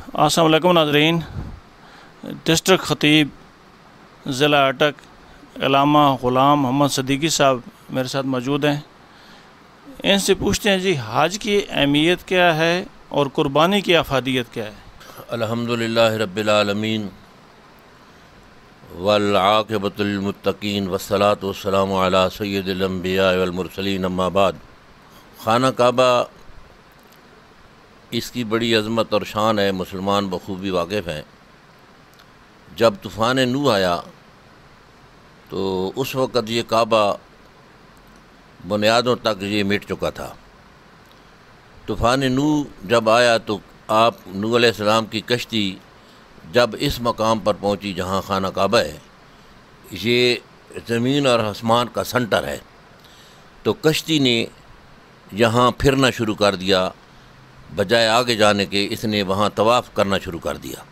السلام علیکم ناظرین، ڈسٹرکٹ خطیب ضلع اٹک علامہ غلام محمد صدیقی صاحب میرے ساتھ موجود ہیں۔ ان سے پوچھتے ہیں جی حج کی اہمیت کیا ہے اور قربانی کی افادیت کیا ہے؟ الحمدللہ رب العالمین والعاقبۃ للمتقین والصلاۃ والسلام علی سید الانبیاء والمرسلین، اما بعد۔ خانہ کعبہ اس کی بڑی عظمت اور شان ہے، مسلمان بخوبی واقف ہیں۔ جب طوفان نوح آیا تو اس وقت یہ کعبہ بنیادوں تک یہ مٹ چکا تھا۔ طوفان نوح جب آیا تو آپ نوح علیہ السلام کی کشتی جب اس مقام پر پہنچی جہاں خانہ کعبہ ہے، یہ زمین اور آسمان کا سنٹر ہے، تو کشتی نے یہاں پھرنا شروع کر دیا، بجائے آگے جانے کے اس نے وہاں طواف کرنا شروع کر دیا۔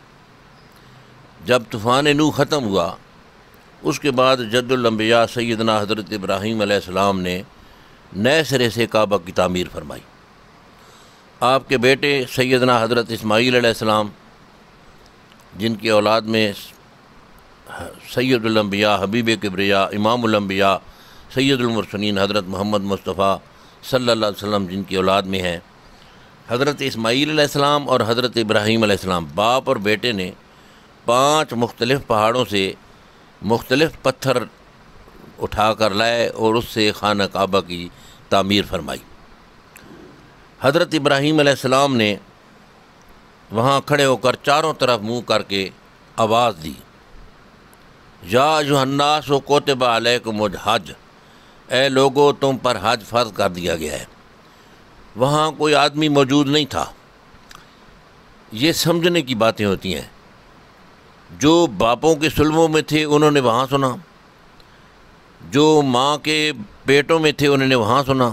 جب طوفان نوح ختم ہوا اس کے بعد جد الانبیاء سیدنا حضرت ابراہیم علیہ السلام نے نئے سرے سے کعبہ کی تعمیر فرمائی۔ آپ کے بیٹے سیدنا حضرت اسماعیل علیہ السلام، جن کی اولاد میں سید الانبیاء حبیب کبریا امام الانبیاء سید المرسلین حضرت محمد مصطفیٰ صلی اللہ علیہ وسلم جن کی اولاد میں ہیں، حضرت اسماعیل علیہ السلام اور حضرت ابراہیم علیہ السلام باپ اور بیٹے نے 5 مختلف پہاڑوں سے مختلف پتھر اٹھا کر لائے اور اس سے خانہ کعبہ کی تعمیر فرمائی۔ حضرت ابراہیم علیہ السلام نے وہاں کھڑے ہو کر چاروں طرف منہ کر کے آواز دی، یا ایھا الناس کتب علیکم الحج، اے لوگو تم پر حج فرض کر دیا گیا ہے۔ وہاں کوئی آدمی موجود نہیں تھا۔ یہ سمجھنے کی باتیں ہوتی ہیں، جو باپوں کے سلموں میں تھے انہوں نے وہاں سنا، جو ماں کے پیٹوں میں تھے انہوں نے وہاں سنا،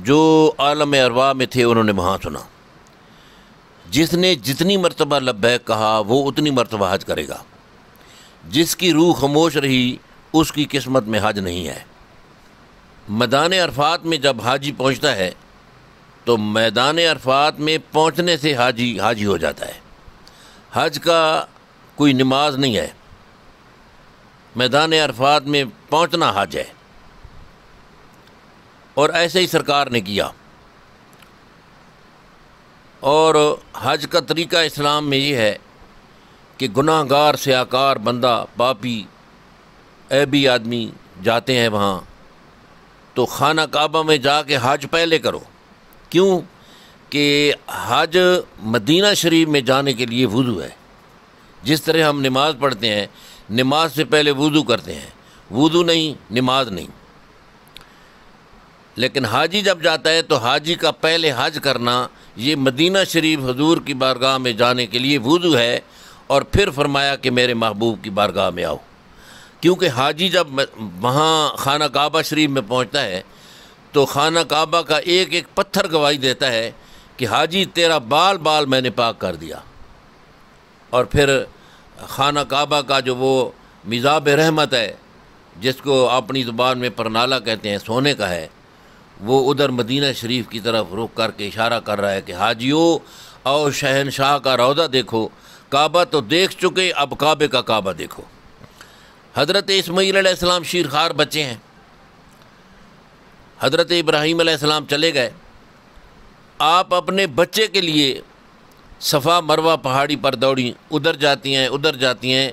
جو عالم ارواح میں تھے انہوں نے وہاں سنا۔ جس نے جتنی مرتبہ لبیک کہا وہ اتنی مرتبہ حج کرے گا۔ جس کی روح خاموش رہی اس کی قسمت میں حج نہیں ہے۔ میدان عرفات میں جب حاجی پہنچتا ہے تو میدان عرفات میں پہنچنے سے حاجی ہو جاتا ہے۔ حج کا کوئی نماز نہیں ہے، میدان عرفات میں پہنچنا حج ہے، اور ایسے ہی سرکار نے کیا۔ اور حج کا طریقہ اسلام میں یہ ہے کہ گناہ گار سیاکار بندہ پاپی عیبی آدمی جاتے ہیں وہاں، تو خانہ کعبہ میں جا کے حج پہلے کرو۔ کیوں کہ حج مدینہ شریف میں جانے کے لیے وضو ہے۔ جس طرح ہم نماز پڑھتے ہیں، نماز سے پہلے وضو کرتے ہیں، وضو نہیں نماز نہیں۔ لیکن حاجی جب جاتا ہے تو حاجی کا پہلے حج کرنا یہ مدینہ شریف حضور کی بارگاہ میں جانے کے لیے وضو ہے، اور پھر فرمایا کہ میرے محبوب کی بارگاہ میں آؤ۔ کیونکہ حاجی جب وہاں خانہ کعبہ شریف میں پہنچتا ہے تو خانہ کعبہ کا ایک ایک پتھر گواہی دیتا ہے کہ حاجی تیرا بال بال میں نے پاک کر دیا۔ اور پھر خانہ کعبہ کا جو وہ میزاب رحمت ہے، جس کو اپنی زبان میں پرنالہ کہتے ہیں، سونے کا ہے، وہ ادھر مدینہ شریف کی طرف رخ کر کے اشارہ کر رہا ہے کہ حاجیو آؤ شہنشاہ کا روضہ دیکھو، کعبہ تو دیکھ چکے، اب کعبے کا کعبہ دیکھو۔ حضرت اسماعیل علیہ السلام شیرخوار بچے ہیں۔ حضرت ابراہیم علیہ السلام چلے گئے، آپ اپنے بچے کے لیے صفا مروہ پہاڑی پر دوڑیں، ادھر جاتی ہیں،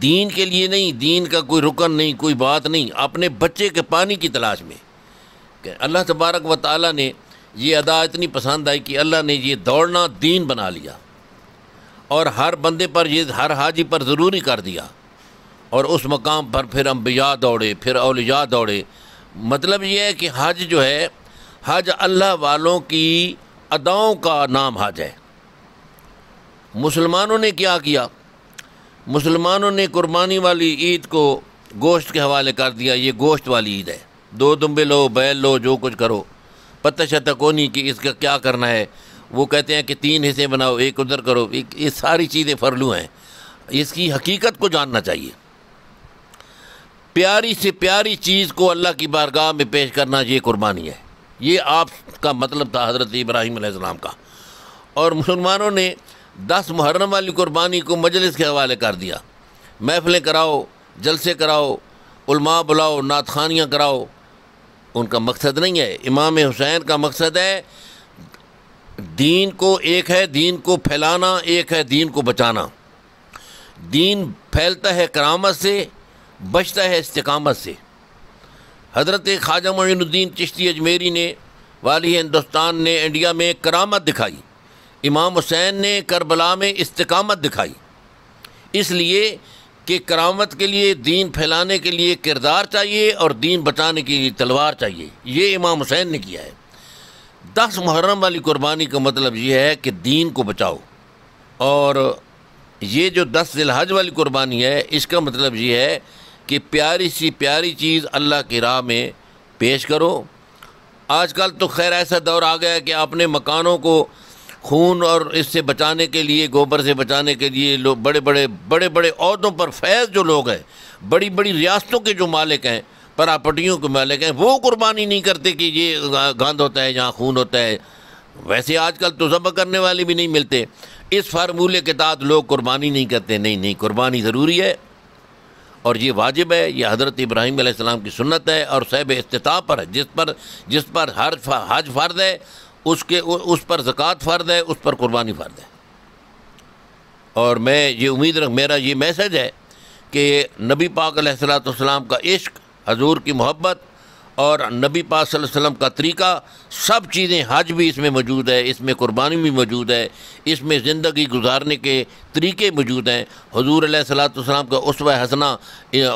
دین کے لیے نہیں، دین کا کوئی رکن نہیں، کوئی بات نہیں، اپنے بچے کے پانی کی تلاش میں۔ کہ اللہ تبارک و تعالیٰ نے یہ ادا اتنی پسند آئی کہ اللہ نے یہ دوڑنا دین بنا لیا، اور ہر بندے پر یہ ہر حاجی پر ضروری کر دیا، اور اس مقام پر پھر انبیاء دوڑے، پھر اولیاء دوڑے۔ مطلب یہ ہے کہ حج جو ہے، حج اللہ والوں کی اداؤں کا نام حج ہے۔ مسلمانوں نے کیا کیا؟ مسلمانوں نے قربانی والی عید کو گوشت کے حوالے کر دیا، یہ گوشت والی عید ہے، 2 دمبے لو، بیل لو، جو کچھ کرو، پتہ شتہ کونی کہ اس کا کیا کرنا ہے۔ وہ کہتے ہیں کہ 3 حصے بناؤ، ایک ادھر کرو، یہ ساری چیزیں فرلو ہیں۔ اس کی حقیقت کو جاننا چاہیے۔ پیاری سے پیاری چیز کو اللہ کی بارگاہ میں پیش کرنا، یہ قربانی ہے۔ یہ آپ کا مطلب تھا حضرت ابراہیم علیہ السلام کا۔ اور مسلمانوں نے 10 محرم والی قربانی کو مجلس کے حوالے کر دیا. محفلیں کراؤ، جلسے کراؤ، علماء بلاؤ، نعت خوانیاں کراؤ. ان کا مقصد نہیں ہے. امام حسین کا مقصد ہے دین کو، ایک ہے دین کو پھیلانا، ایک ہے دین کو بچانا. دین پھیلتا ہے کرامت سے، بچتا ہے استقامت سے. حضرت خواجہ معین الدین چشتی اجمیری نے، والی ہندوستان نے انڈیا میں کرامت دکھائی. امام حسین نے کربلا میں استقامت دکھائی. اس لیے کہ کرامت کے لیے، دین پھیلانے کے لیے کردار چاہیے اور دین بچانے کے لیے تلوار چاہیے. یہ امام حسین نے کیا ہے. 10 محرم والی قربانی کا مطلب یہ ہے کہ دین کو بچاؤ. اور یہ جو 10 ذی الحج والی قربانی ہے، اس کا مطلب یہ ہے کہ پیاری سی پیاری چیز اللہ کی راہ میں پیش کرو. آج کل تو خیر ایسا دور آ گیا ہے کہ اپنے مکانوں کو خون اور اس سے بچانے کے لیے، گوبر سے بچانے کے لیے لوگ بڑے بڑے عہدوں پر فیض جو لوگ ہیں، بڑی بڑی ریاستوں کے جو مالک ہیں، پراپرٹیوں کے مالک ہیں، وہ قربانی نہیں کرتے کہ یہ گاند ہوتا ہے، یہاں خون ہوتا ہے. ویسے آج کل تو ذبح کرنے والے بھی نہیں ملتے. اس فارمولے کے تحت لوگ قربانی نہیں کرتے. نہیں، قربانی ضروری ہے اور یہ واجب ہے. یہ حضرت ابراہیم علیہ السلام کی سنت ہے اور صاحب استطاعت پر ہے. جس پر حج فرض ہے، اس پر زکوٰۃ فرض ہے، اس پر قربانی فرض ہے. اور میں یہ امید میرا یہ میسج ہے کہ نبی پاک علیہ الصلوۃ والسلام کا عشق، حضور کی محبت اور نبی پاک صلی اللہ علیہ وسلم کا طریقہ، سب چیزیں، حج بھی اس میں موجود ہے، اس میں قربانی بھی موجود ہے، اس میں زندگی گزارنے کے طریقے موجود ہیں. حضور علیہ الصلوۃ والسلام کا اسوہ حسنہ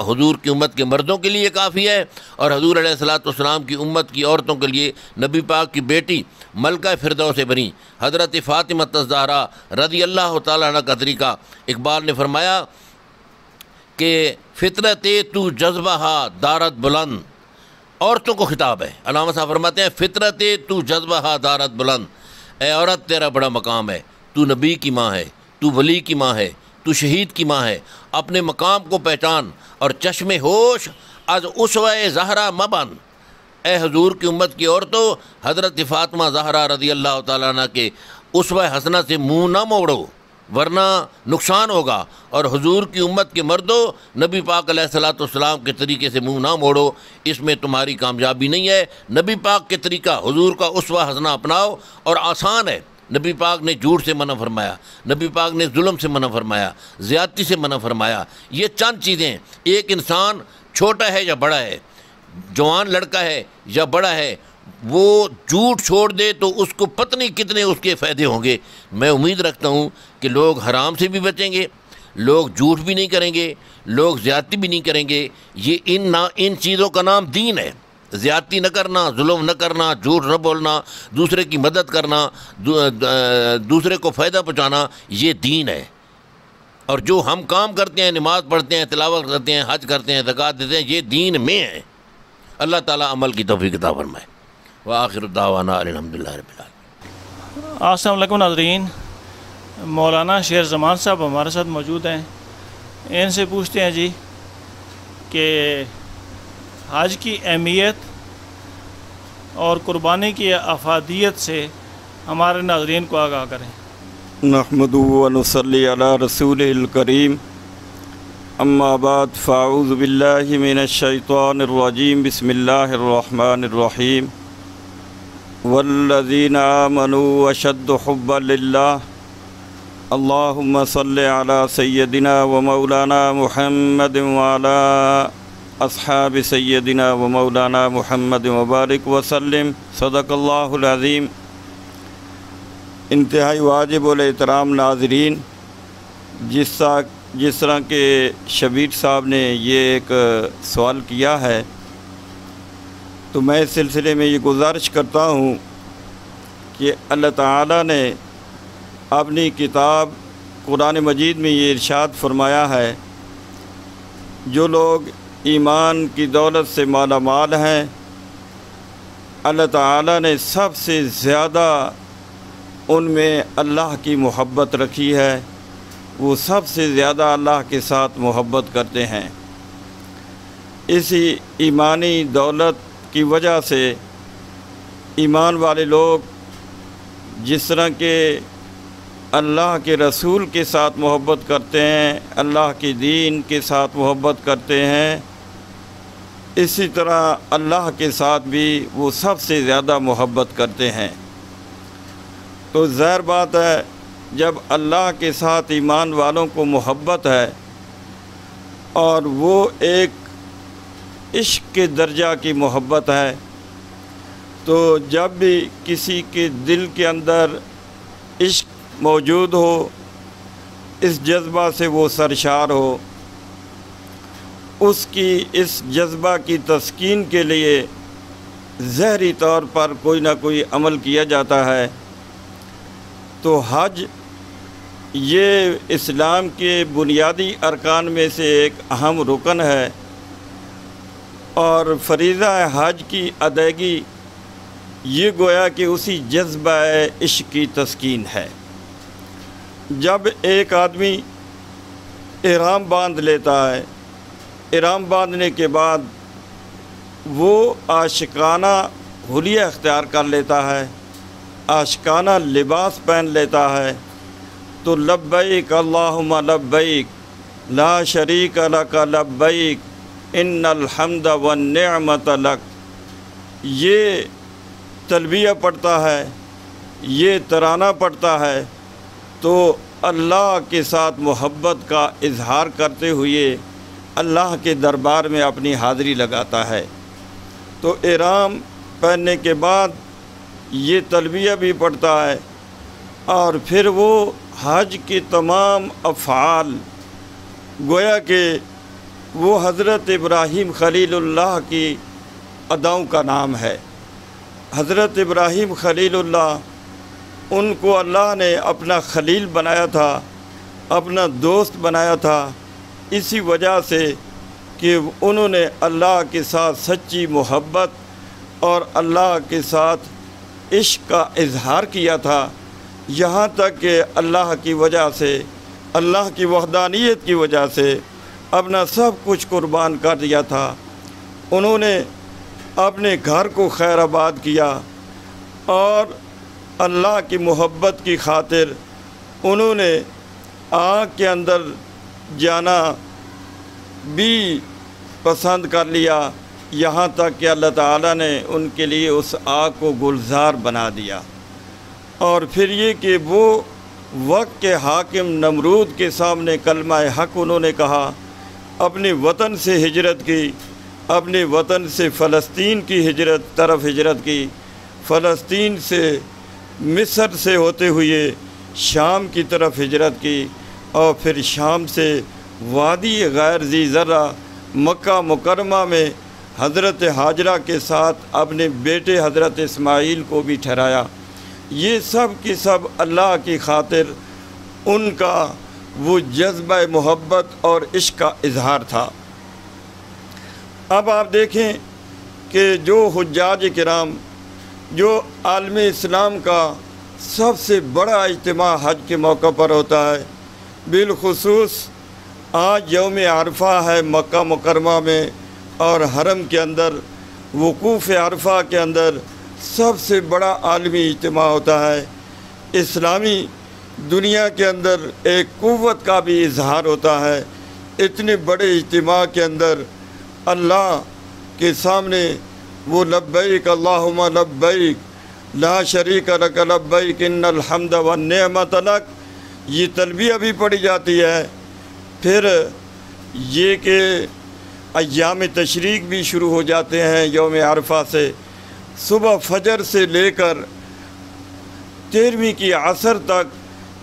حضور کی امت کے مردوں کے لیے کافی ہے، اور حضور علیہ الصلوۃ والسلام کی امت کی عورتوں کے لیے نبی پاک کی بیٹی ملکہ فردوس بنی حضرت فاطمہ الزہرا رضی اللہ تعالیٰ عنہ کا طریقہ. اقبال نے فرمایا کہ فطرت تو جذبہ دارت بلند، عورتوں کو خطاب ہے. علامہ صاحب فرماتے ہیں فطرت تو جذبہ دارت بلند، اے عورت تیرا بڑا مقام ہے، تو نبی کی ماں ہے، تو ولی کی ماں ہے، تو شہید کی ماں ہے. اپنے مقام کو پہچان اور چشم ہوش از اسوہ زہرا مبن. اے حضور کی امت کی عورتوں، حضرت فاطمہ زہرا رضی اللہ تعالیٰ عنہ کے اسوہ حسنہ سے منہ نہ موڑو ورنہ نقصان ہوگا. اور حضور کی امت کے مردوں، نبی پاک علیہ الصلوۃ والسلام کے طریقے سے منہ نہ موڑو، اس میں تمہاری کامیابی نہیں ہے. نبی پاک کے طریقہ، حضور کا اسوہ حسنہ اپناؤ. اور آسان ہے. نبی پاک نے جھوٹ سے منع فرمایا، نبی پاک نے ظلم سے منع فرمایا، زیادتی سے منع فرمایا. یہ چند چیزیں، ایک انسان چھوٹا ہے یا بڑا ہے، جوان لڑکا ہے یا بڑا ہے، وہ جھوٹ چھوڑ دے تو اس کو پتہ نہیں کتنے اس کے فائدے ہوں گے. میں امید رکھتا ہوں کہ لوگ حرام سے بھی بچیں گے، لوگ جھوٹ بھی نہیں کریں گے، لوگ زیادتی بھی نہیں کریں گے. یہ ان چیزوں کا نام دین ہے. زیادتی نہ کرنا، ظلم نہ کرنا، جھوٹ نہ بولنا، دوسرے کی مدد کرنا، دوسرے کو فائدہ پہنچانا، یہ دین ہے. اور جو ہم کام کرتے ہیں، نماز پڑھتے ہیں، تلاوت کرتے ہیں، حج کرتے ہیں، زکوٰۃ دیتے ہیں، یہ دین میں ہے. اللہ تعالیٰ عمل کی توفیق عطا فرمائے. وآخر دعوانا الحمدللہ رب العالمین. السلام علیکم ناظرین. مولانا شیر زمان صاحب ہمارے ساتھ موجود ہیں. ان سے پوچھتے ہیں جی کہ حج کی اہمیت اور قربانی کی افادیت سے ہمارے ناظرین کو آگاہ کریں. نحمد و نصلی علی رسول الکریم. اما بعد فاعوذ باللہ من الشیطان الرجیم. بسم اللہ الرحمن الرحیم. والذین آمنوا اشد حبا للہ. اللہم صلی علی سیدنا و مولانا محمد وعلی اصحاب سیدنا و مولانا محمد وبارک وسلم. صدق اللہ العظیم. انتہائی واجب الاحترام ناظرین، جس طرح کہ شبیر صاحب نے یہ ایک سوال کیا ہے، تو میں اس سلسلے میں یہ گزارش کرتا ہوں کہ اللہ تعالیٰ نے اپنی کتاب قرآن مجید میں یہ ارشاد فرمایا ہے، جو لوگ ایمان کی دولت سے مالا مال ہیں، اللہ تعالیٰ نے سب سے زیادہ ان میں اللہ کی محبت رکھی ہے. وہ سب سے زیادہ اللہ کے ساتھ محبت کرتے ہیں. اسی ایمانی دولت کی وجہ سے ایمان والے لوگ جس طرح کے اللہ کے رسول کے ساتھ محبت کرتے ہیں، اللہ کے دین کے ساتھ محبت کرتے ہیں، اسی طرح اللہ کے ساتھ بھی وہ سب سے زیادہ محبت کرتے ہیں۔ تو ظاہر بات ہے جب اللہ کے ساتھ ایمان والوں کو محبت ہے اور وہ ایک عشق کے درجہ کی محبت ہے، تو جب بھی کسی کے دل کے اندر عشق موجود ہو، اس جذبہ سے وہ سرشار ہو، اس کی اس جذبہ کی تسکین کے لیے ظاہری طور پر کوئی نہ کوئی عمل کیا جاتا ہے۔ تو حج یہ اسلام کے بنیادی ارکان میں سے ایک اہم رکن ہے، اور فریضہ حج کی ادائیگی یہ گویا کہ اسی جذبہ عشق کی تسکین ہے۔ جب ایک آدمی احرام باندھ لیتا ہے، احرام باندھنے کے بعد وہ عاشقانہ حلیہ اختیار کر لیتا ہے، عاشقانہ لباس پہن لیتا ہے، تو لبیک اللہم لبیک لا شریک لک لبیک ان الحمد والنعمت لک، یہ تلبیہ پڑھتا ہے، یہ ترانہ پڑھتا ہے، تو اللہ کے ساتھ محبت کا اظہار کرتے ہوئے اللہ کے دربار میں اپنی حاضری لگاتا ہے۔ تو احرام پہننے کے بعد یہ تلبیہ بھی پڑھتا ہے، اور پھر وہ حج کے تمام افعال گویا کہ وہ حضرت ابراہیم خلیل اللہ کی اداؤں کا نام ہے۔ حضرت ابراہیم خلیل اللہ، ان کو اللہ نے اپنا خلیل بنایا تھا، اپنا دوست بنایا تھا، اسی وجہ سے کہ انہوں نے اللہ کے ساتھ سچی محبت اور اللہ کے ساتھ عشق کا اظہار کیا تھا، یہاں تک کہ اللہ کی وجہ سے، اللہ کی وحدانیت کی وجہ سے اپنا سب کچھ قربان کر دیا تھا۔ انہوں نے اپنے گھر کو خیر آباد کیا، اور اللہ کی محبت کی خاطر انہوں نے آگ کے اندر جانا بھی پسند کر لیا، یہاں تک کہ اللہ تعالیٰ نے ان کے لیے اس آگ کو گلزار بنا دیا۔ اور پھر یہ کہ وہ وقت کے حاکم نمرود کے سامنے کلمہ حق انہوں نے کہا، اپنے وطن سے ہجرت کی، اپنے وطن سے فلسطین کی طرف ہجرت کی، فلسطین سے مصر سے ہوتے ہوئے شام کی طرف ہجرت کی، اور پھر شام سے وادی غیر ذی زرع مکہ مکرمہ میں حضرت ہاجرہ کے ساتھ اپنے بیٹے حضرت اسماعیل کو بھی ٹھہرایا۔ یہ سب کی سب اللہ کی خاطر ان کا وہ جذبہ محبت اور عشق کا اظہار تھا۔ اب آپ دیکھیں کہ جو حجاج کرام، جو عالم اسلام کا سب سے بڑا اجتماع حج کے موقع پر ہوتا ہے، بالخصوص آج یوم عرفہ ہے مکہ مکرمہ میں، اور حرم کے اندر وقوف عرفہ کے اندر سب سے بڑا عالمی اجتماع ہوتا ہے۔ اسلامی دنیا کے اندر ایک قوت کا بھی اظہار ہوتا ہے۔ اتنے بڑے اجتماع کے اندر اللہ کے سامنے وہ لبیک اللہم لبیک لا شریک لک لبیک ان الحمد والنعمت لک، یہ تلبیہ بھی پڑھی جاتی ہے۔ پھر یہ کہ ایام تشریق بھی شروع ہو جاتے ہیں یوم عرفہ سے، صبح فجر سے لے کر 13ویں کی عصر تک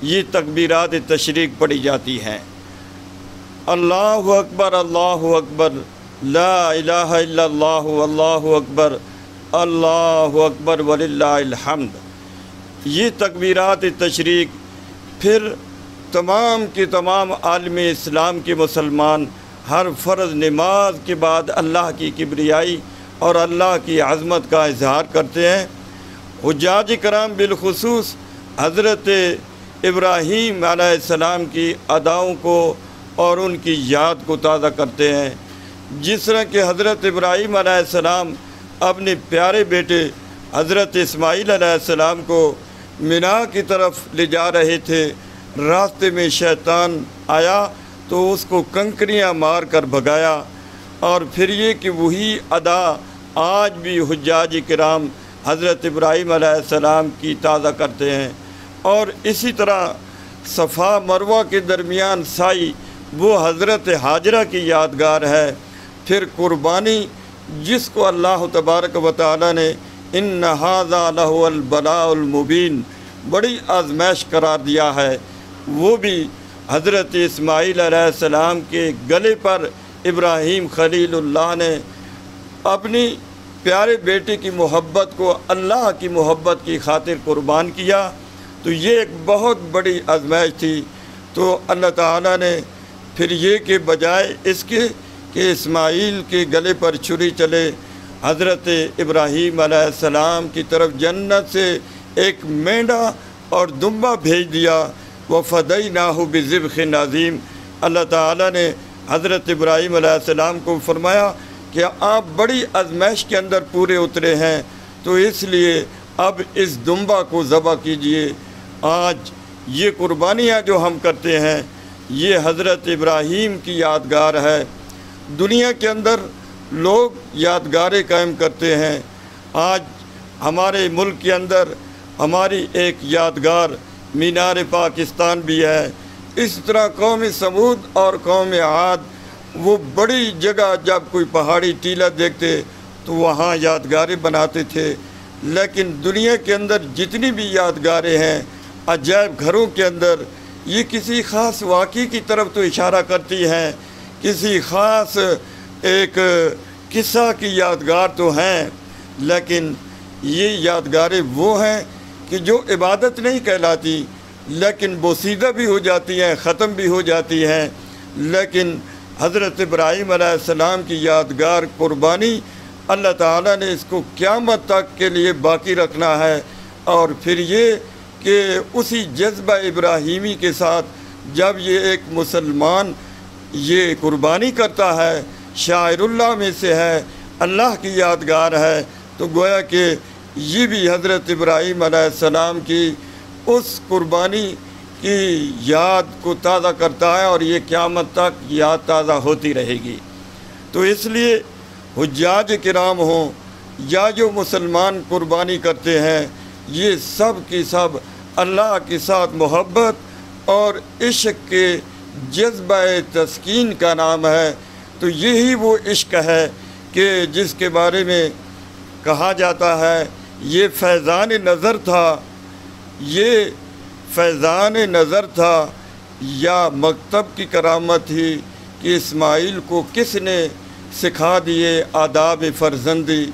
یہ تکبیرات تشریق پڑھی جاتی ہیں۔ اللہ اکبر لا الہ الا اللہ واللہ اکبر اللہ اکبر وللہ الحمد، یہ تکبیرات تشریق۔ پھر تمام کے تمام عالم اسلام کے مسلمان ہر فرض نماز کے بعد اللہ کی کبریائی اور اللہ کی عظمت کا اظہار کرتے ہیں۔ حجاج کرام بالخصوص حضرت ابراہیم علیہ السلام کی اداؤں کو اور ان کی یاد کو تازہ کرتے ہیں، جس طرح کہ حضرت ابراہیم علیہ السلام اپنے پیارے بیٹے حضرت اسماعیل علیہ السلام کو مینا کی طرف لے جا رہے تھے، راستے میں شیطان آیا تو اس کو کنکریاں مار کر بھگایا۔ اور پھر یہ کہ وہی ادا آج بھی حجاج کرام حضرت ابراہیم علیہ السلام کی تازہ کرتے ہیں۔ اور اسی طرح صفا مروہ کے درمیان سائی وہ حضرت حاجرہ کی یادگار ہے۔ پھر قربانی جس کو اللہ تبارک و تعالی نے ان ھذا لہو البلاء المبین بڑی آزمائش قرار دیا ہے، وہ بھی حضرت اسماعیل علیہ السلام کے گلے پر ابراہیم خلیل اللہ نے اپنی پیارے بیٹے کی محبت کو اللہ کی محبت کی خاطر قربان کیا۔ تو یہ ایک بہت بڑی آزمائش تھی۔ تو اللہ تعالیٰ نے پھر یہ کہ بجائے اس کے کہ اسماعیل کے گلے پر چھری چلے، حضرت ابراہیم علیہ السلام کی طرف جنت سے ایک مینڈا اور دمبا بھیج دیا۔ وَفَدَيْنَاهُ بِذِبْحٍ عَظِيمٍ۔ اللہ تعالیٰ نے حضرت ابراہیم علیہ السلام کو فرمایا کہ آپ بڑی آزمائش کے اندر پورے اترے ہیں، تو اس لیے اب اس دمبا کو ذبح کیجئے۔ آج یہ قربانیاں جو ہم کرتے ہیں یہ حضرت ابراہیم کی یادگار ہے۔ دنیا کے اندر لوگ یادگاریں قائم کرتے ہیں۔ آج ہمارے ملک کے اندر ہماری ایک یادگار مینار پاکستان بھی ہے۔ اس طرح قوم سمود اور قوم عاد وہ بڑی جگہ جب کوئی پہاڑی ٹیلہ دیکھتے تو وہاں یادگاریں بناتے تھے۔ لیکن دنیا کے اندر جتنی بھی یادگاریں ہیں عجائب گھروں کے اندر یہ کسی خاص واقعے کی طرف تو اشارہ کرتی ہیں، کسی خاص ایک قصہ کی یادگار تو ہیں، لیکن یہ یادگاریں وہ ہیں کہ جو عبادت نہیں کہلاتی، لیکن بوسیدہ بھی ہو جاتی ہیں، ختم بھی ہو جاتی ہیں۔ لیکن حضرت ابراہیم علیہ السلام کی یادگار قربانی اللہ تعالیٰ نے اس کو قیامت تک کے لیے باقی رکھنا ہے۔ اور پھر یہ کہ اسی جذبہ ابراہیمی کے ساتھ جب یہ ایک مسلمان یہ قربانی کرتا ہے، شاعر اللہ میں سے ہے، اللہ کی یادگار ہے، تو گویا کہ یہ بھی حضرت ابراہیم علیہ السلام کی اس قربانی کی یاد کو تازہ کرتا ہے، اور یہ قیامت تک یاد تازہ ہوتی رہے گی۔ تو اس لیے حجاج کرام ہوں یا جو مسلمان قربانی کرتے ہیں، یہ سب کی سب اللہ کے ساتھ محبت اور عشق کے جذبہ تسکین کا نام ہے۔ تو یہی وہ عشق ہے کہ جس کے بارے میں کہا جاتا ہے یہ فیضان نظر تھا، یہ فیضان نظر تھا یا مکتب کی کرامت تھی کہ اسماعیل کو کس نے سکھا دیے آداب فرزندی۔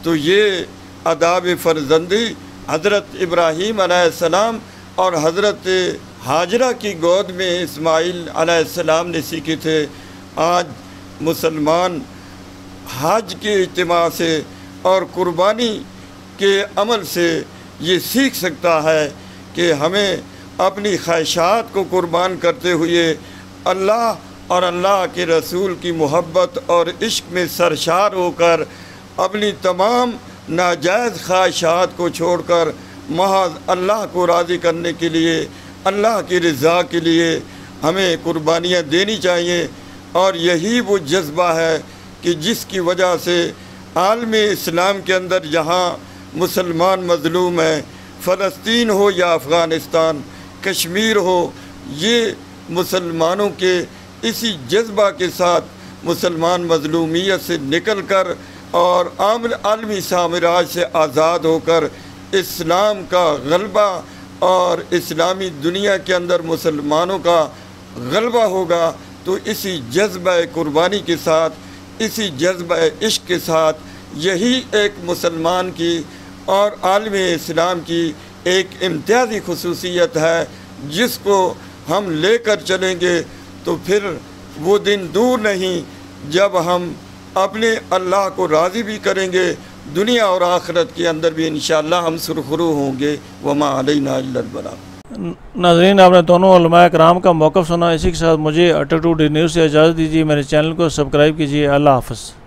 تو یہ آداب فرزندی حضرت ابراہیم علیہ السلام اور حضرت حاجرہ کی گود میں اسماعیل علیہ السلام نے سیکھے تھے۔ آج مسلمان حج کے اجتماع سے اور قربانی کے عمل سے یہ سیکھ سکتا ہے کہ ہمیں اپنی خواہشات کو قربان کرتے ہوئے اللہ اور اللہ کے رسول کی محبت اور عشق میں سرشار ہو کر اپنی تمام ناجائز خواہشات کو چھوڑ کر محض اللہ کو راضی کرنے کے لیے، اللہ کی رضا کے لیے ہمیں قربانیاں دینی چاہیے۔ اور یہی وہ جذبہ ہے کہ جس کی وجہ سے عالم اسلام کے اندر جہاں مسلمان مظلوم ہیں، فلسطین ہو یا افغانستان، کشمیر ہو، یہ مسلمانوں کے اسی جذبہ کے ساتھ مسلمان مظلومیت سے نکل کر اور عالمی سامراج سے آزاد ہو کر اسلام کا غلبہ اور اسلامی دنیا کے اندر مسلمانوں کا غلبہ ہوگا۔ تو اسی جذبہ قربانی کے ساتھ، اسی جذبہ عشق کے ساتھ، یہی ایک مسلمان کی اور عالم اسلام کی ایک امتیازی خصوصیت ہے، جس کو ہم لے کر چلیں گے تو پھر وہ دن دور نہیں جب ہم اپنے اللہ کو راضی بھی کریں گے، دنیا اور آخرت کے اندر بھی انشاءاللہ ہم سرخرو ہوں گے۔ وما علینا الا البلاغ۔ ناظرین، آپ نے دونوں علماء کرام کا موقف سنا۔ اسی کے ساتھ مجھے اٹک ٹو ڈی نیوز سے اجازت دیجیے۔ میرے چینل کو سبسکرائب کیجیے۔ اللہ حافظ۔